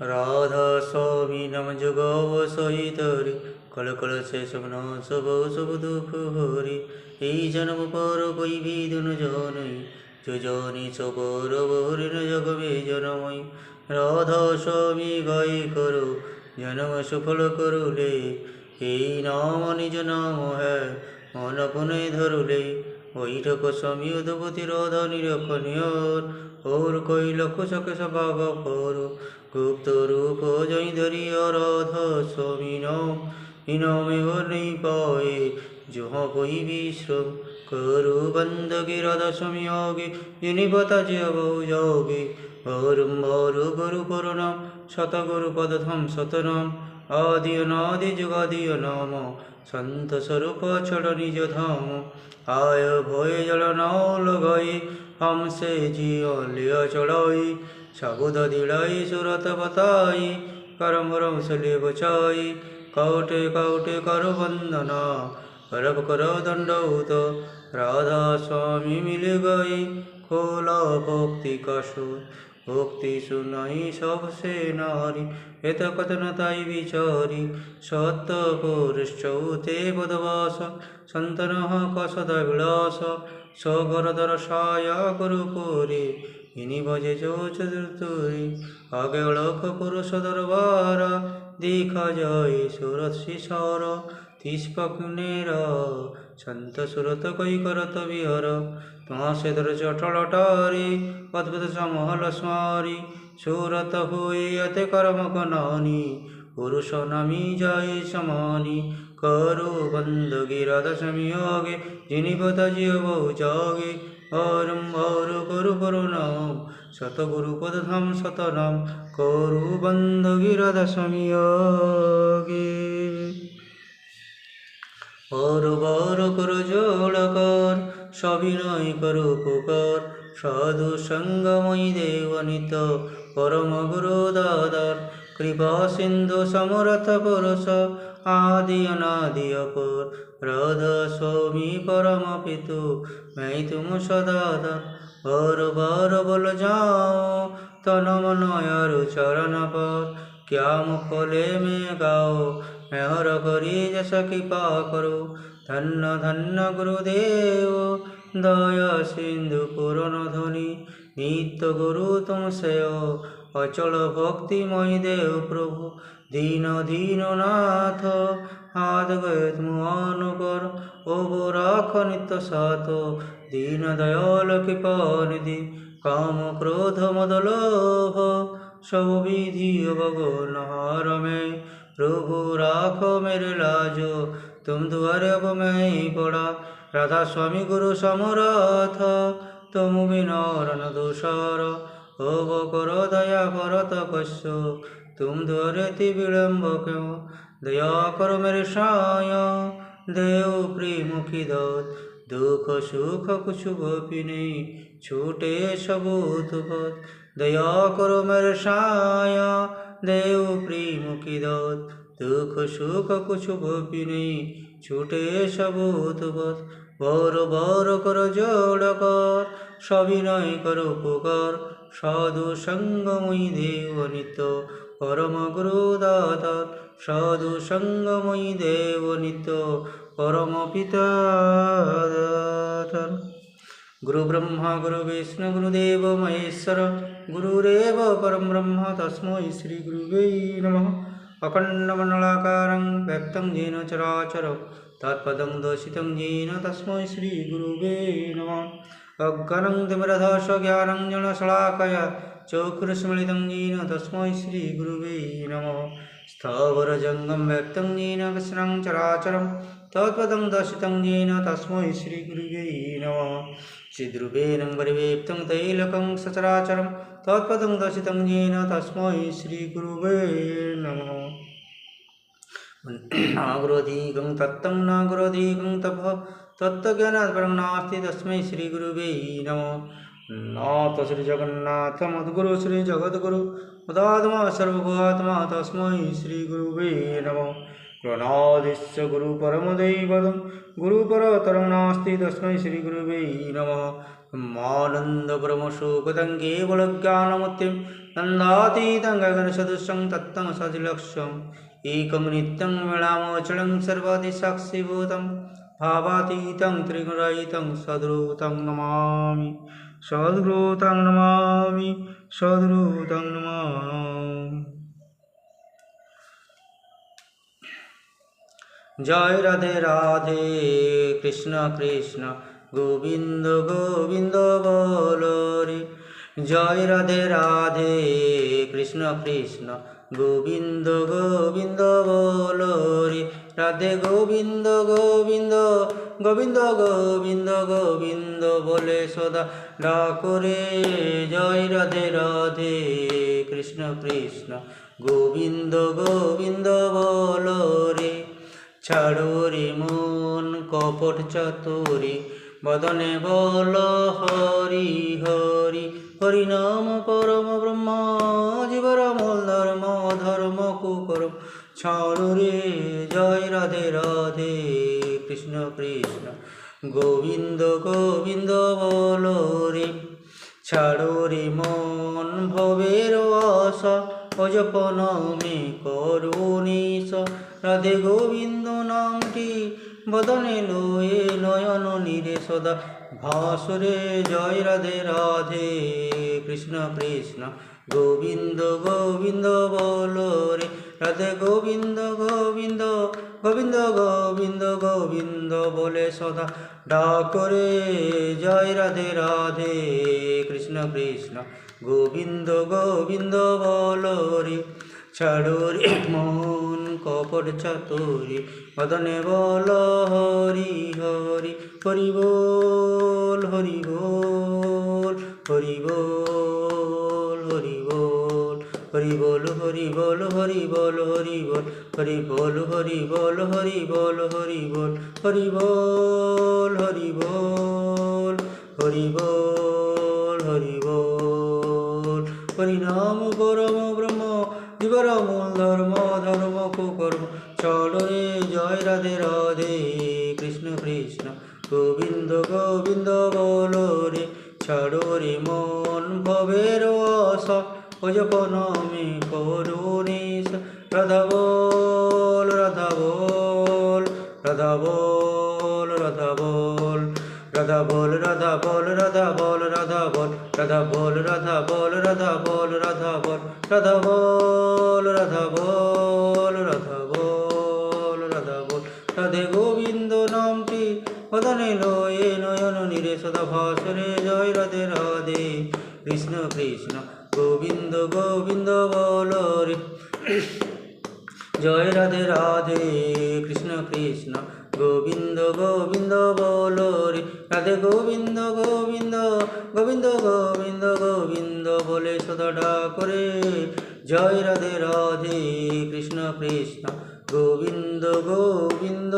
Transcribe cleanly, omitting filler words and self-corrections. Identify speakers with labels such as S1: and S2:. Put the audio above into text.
S1: রাধা স্বামী নাম যোগব সহিতরে call call সে সবন সব সব দুঃখ হরি এই জন্ম পর কই বিদুন জনই যোজনি সবর হরিণ জগমে জনময় রাধা স্বামী গাই করো জন্ম সফল করুলে এই নাম নিজ নাম হ্যাঁ মন পুনে ধরুলে বৈঠক স্বামী উদ্ভূতি রাধা নিরক্ষণীয় और कोई लख सके सबाग करो गुप्त रूप जय धरी राधा स्वामी नाम इनामे वो नहीं पाए जहाँ कोई विश्रम करो बंदगी राधा स्वामी आगे जिन्हें पता जब जाओगे बारंबार गुरु प्रणाम शत गुरु पद धम सतनाम आदि अनादि जुगादि नाम संत स्वरूप छड़ निज धाम आय भय जल नाव लगाई हमसे जियो लिया चढ़ाई सबुद दिलाई सुरत बताई करम रम से बचाई काउटे काउटे करो वंदना करब करो दंडौत राधा स्वामी मिल गई खोला भक्ति का सुर भक्ति सुनाई सबसे नारी एत कथन ताई विचारी सत्य पुरुषौते पदवास संतन का सदा विलास सगरदर साया गुरुपुरी इनि बजे जो चतुर्थी आगे लख पुरुष दरबार देखा जाए सूरत शिशर तीस पकुनेरा संत सुरत कई करत विहर तुआ से दर जटल टारी अद्भुत समहल स्मारी सूरत हुए अति कर्म कनानी पुरुष नामी जाए समानी करो बंदगी राधा स्वामी आगे जिन्हीं पता जियो बहु जागे और करु प्रणाम सतगुरु पद धाम सतनाम करु बंदगी राधा स्वामी आगे और बार कर जोड़ कर सविनय करो पुकार साधु संगमयी देवनित परम गुरु दादार कृपा सिंधु समरथ पुरुष आदि अनादि अपर राधा स्वामी परम पितु मैं तुम सदादा बार बोल जाओ तन मन यारु चरण पर क्या मुखले में गाओ मैं हर करी जैसा कृपा करो धन्य धन्य गुरुदेव दया सिंधु पूर्ण ध्वनि नित्य गुरु तुम से अचल भक्तिमय देव प्रभु दीन दीन नाथ हाथ गए तुम अनुकर ओ राख नित्य साथ दीन दयाल कृपा निधि काम क्रोध मद लोभ सब विधि भगवान हार में प्रभु राखो मेरे लाजो तुम द्वारे अब मैं ही पड़ा राधा स्वामी गुरु समरथ तुम बिना रन दोषार ओ करो दया करो तपस्या तुम द्वारे ति विलम्ब क्यों दया करो मेरे साय देव प्रेमुखी दौत दुख सुख कुछ गोपी नहीं छूटे सबूत पद दया करो मेरे साय देव प्रेमुखी दौत दुख सुख कुछ गोपी नहीं छूटे सबूत पद बर करो जोड़ कर सविनय करो पुकार साधु संगमयी देव नित्य परम गुरु दाता साधु संगमयी देव नित्य परम पिता गुरु ब्रह्मा गुरु विष्णु गुरुदेव महेश्वर गुरुरेव परम ब्रह्म तस्मै श्री गुरुवे नमः अखण्डमण्डलाकारं व्यक्तं येन चराचरं तत्पदं दर्शितं येन तस्मै श्री गुरुवे नमः अज्ञानं तिमिरधस्य ज्ञानञ्जनशलाकया चक्षुरुन्मीलितं येन तस्मै श्री गुरुवे नमः स्थावरजङ्गं व्यक्तं येन कृष्णं चराचरं तत्पदं दर्शितं येन तस्मै श्री गुरुवे नमः चिद्रूपेण परिव्याप्तं तैलकं सचराचरं तत्पदं दर्शितं येन तस्मै श्री गुरुवे नमः नागरोधिकं तत्तं नागरोधिकं तपः तत्त्वज्ञानात् परं नास्ति तस्मै श्री गुरुवे नमः नाथ श्री जगन्नाथ मद्गुरु श्री जगद्गुरु मदात्मा सर्वभूतात्मा तस्मै श्री गुरुवे नमः प्रणादिश्च गुरु परमदैवतं गुरुपरतरं नास्ति तस्मै श्री गुरुवे नमः मानंद परम सुखदं केवलज्ञानमुक्तिं नन्दातीतं गगनसदृशं तत्तं सजलक्ष्यम् एकं नित्यं विणामोचलं सर्वादिसाक्षिभूतं भावातीतं त्रिगुणरहितं सद्गुरुं नमामि सद्गुरुं नमामि सद्गुरुं नमामि। जय राधे राधे कृष्ण कृष्ण गोविंद गोविंद बोलो रे। जय राधे राधे कृष्ण कृष्ण गोविंद गोविंद बोलो रे। राधे गोविंद गोविंद गोविंद गोविंद गोविंद बोले सदा डाको रे। जय राधे राधे कृष्ण कृष्ण गोविंद गोविंद बोलो रे। ছাড়ো রে মন কপট চাতুরি বদনে বল হরি হরি। হরি নাম পরম ব্রহ্ম জীবর মূল ধর্ম ধর্ম কুকর্ম ছাড়ো রে। জয় রাধে রাধে কৃষ্ণ কৃষ্ণ গোবিন্দ গোবিন্দ বল রে। ছাড়ো রে মন ভবের আশা অজপন মে করুণীশ। রাধে গোবিন্দ নামটি বদনে লয়ে নয়ন নীরে সদা ভাসরে। জয় রাধে রাধে কৃষ্ণ কৃষ্ণ গোবিন্দ গোবিন্দ বলো রে। রাধে গোবিন্দ গোবিন্দ গোবিন্দ গোবিন্দ গোবিন্দ বলে সদা ডাকরে। জয় রাধে রাধে কৃষ্ণ কৃষ্ণ গোবিন্দ গোবিন্দ বলো রে। ছাড়ো রে মন কপট চাতুরি বদনে বল হরি হরি। হরি বল হরি বল হরি বল হরি বল হরি বল হরি বল হরি বল হরি বল হরি বল হরি বল হরি বল হরি বল হরি বল হরি বল হরি বল হরি বল। হরি নাম পরম ব্রহ্ম জীবর মূল ধর্ম ধর্ম কুকর্ম চলো রে। জয় রাধে রাধে কৃষ্ণ কৃষ্ণ গোবিন্দ গোবিন্দ বলো রে। ছাড়ো রে মন ভবের আশা অজপন মে করুণীশ। রাধা বল রাধা বল রাধা বল রাধা বল রাধা বল রাধা বল রাধা বল রাধা বল রাধা বল রাধা বল রাধা বল রাধা বল রাধা বল রাধা বল রাধা বল রাধা বল। রাধে গোবিন্দ নামটি বদনে লয়ে নয়ন নীরে সদা ভাসরে। জয় রাধে রাধে কৃষ্ণ কৃষ্ণ গোবিন্দ গোবিন্দ বলো রে। জয় রাধে রাধে কৃষ্ণ কৃষ্ণ গোবিন্দ গোবিন্দ বলো রে। রাধে গোবিন্দ গোবিন্দ গোবিন্দ গোবিন্দ গোবিন্দ বলে সদা ডাকরে। জয় রাধে রাধে কৃষ্ণ কৃষ্ণ গোবিন্দ গোবিন্দ